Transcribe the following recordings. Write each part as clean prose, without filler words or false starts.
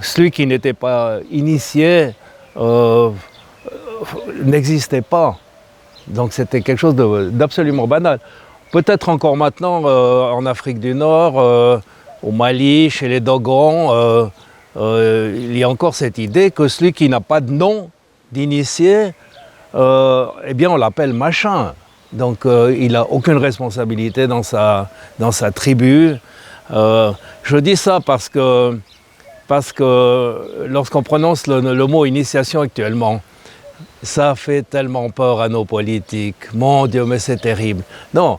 Celui qui n'était pas initié n'existait pas. Donc c'était quelque chose d'absolument banal. Peut-être encore maintenant en Afrique du Nord, au Mali, chez les Dogons, il y a encore cette idée que celui qui n'a pas de nom d'initié, eh bien on l'appelle machin. Donc il n'a aucune responsabilité dans sa tribu. Je dis ça parce que lorsqu'on prononce le mot initiation actuellement, ça fait tellement peur à nos politiques. Mon Dieu, mais c'est terrible. Non,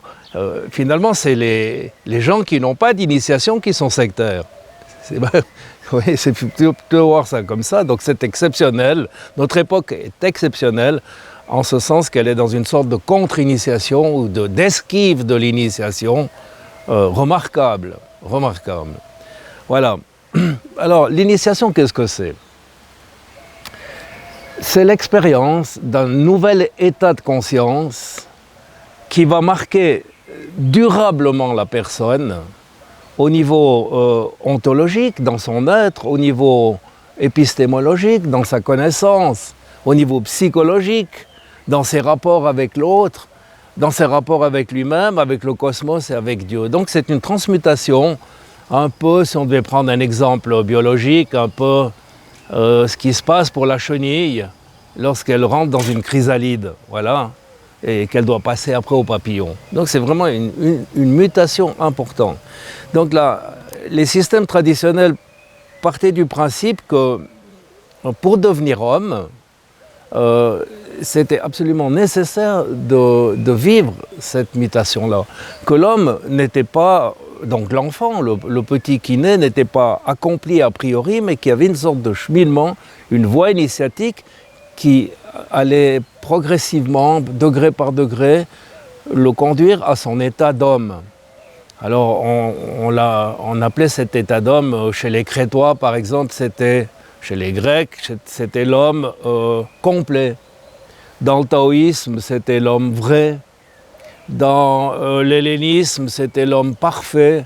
finalement, c'est les gens qui n'ont pas d'initiation qui sont sectaires. Oui, c'est plutôt voir ça comme ça. Donc c'est exceptionnel. Notre époque est exceptionnelle en ce sens qu'elle est dans une sorte de contre-initiation ou d'esquive de l'initiation remarquable. Remarquable. Voilà. Alors, l'initiation, qu'est-ce que c'est? C'est l'expérience d'un nouvel état de conscience qui va marquer durablement la personne au niveau ontologique, dans son être, au niveau épistémologique, dans sa connaissance, au niveau psychologique, dans ses rapports avec l'autre, dans ses rapports avec lui-même, avec le cosmos et avec Dieu. Donc c'est une transmutation, un peu, si on devait prendre un exemple biologique, un peu ce qui se passe pour la chenille lorsqu'elle rentre dans une chrysalide, voilà, et qu'elle doit passer après au papillon. Donc c'est vraiment une mutation importante. Donc là, les systèmes traditionnels partaient du principe que pour devenir homme, c'était absolument nécessaire de vivre cette mutation-là. Que l'homme n'était pas, donc l'enfant, le petit qui naît, n'était pas accompli a priori, mais qu'il y avait une sorte de cheminement, une voie initiatique qui allait progressivement, degré par degré, le conduire à son état d'homme. Alors on appelait cet état d'homme, chez les Crétois par exemple, chez les Grecs, c'était l'homme complet. Dans le taoïsme, c'était l'homme vrai. Dans l'hellénisme, c'était l'homme parfait.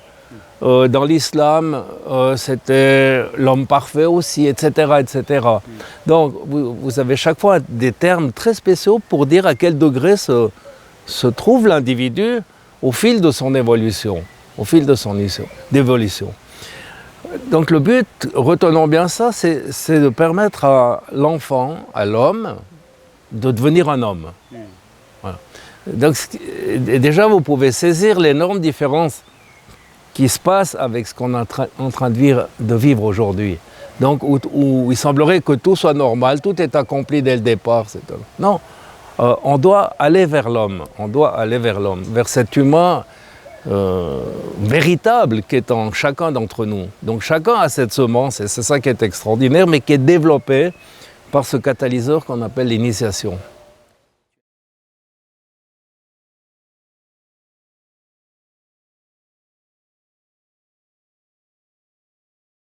Dans l'islam, c'était l'homme parfait aussi, etc., etc. Donc, vous avez chaque fois des termes très spéciaux pour dire à quel degré se trouve l'individu au fil de son évolution, au fil de son évolution. Donc le but, retenons bien ça, c'est de permettre à l'enfant, à l'homme, de devenir un homme. Voilà. Donc déjà, vous pouvez saisir l'énorme différence qui se passe avec ce qu'on est en train de vivre aujourd'hui. Donc où il semblerait que tout soit normal, tout est accompli dès le départ. Non, on doit aller vers l'homme, vers cet humain véritable qui est en chacun d'entre nous. Donc chacun a cette semence, et c'est ça qui est extraordinaire, mais qui est développée par ce catalyseur qu'on appelle l'initiation.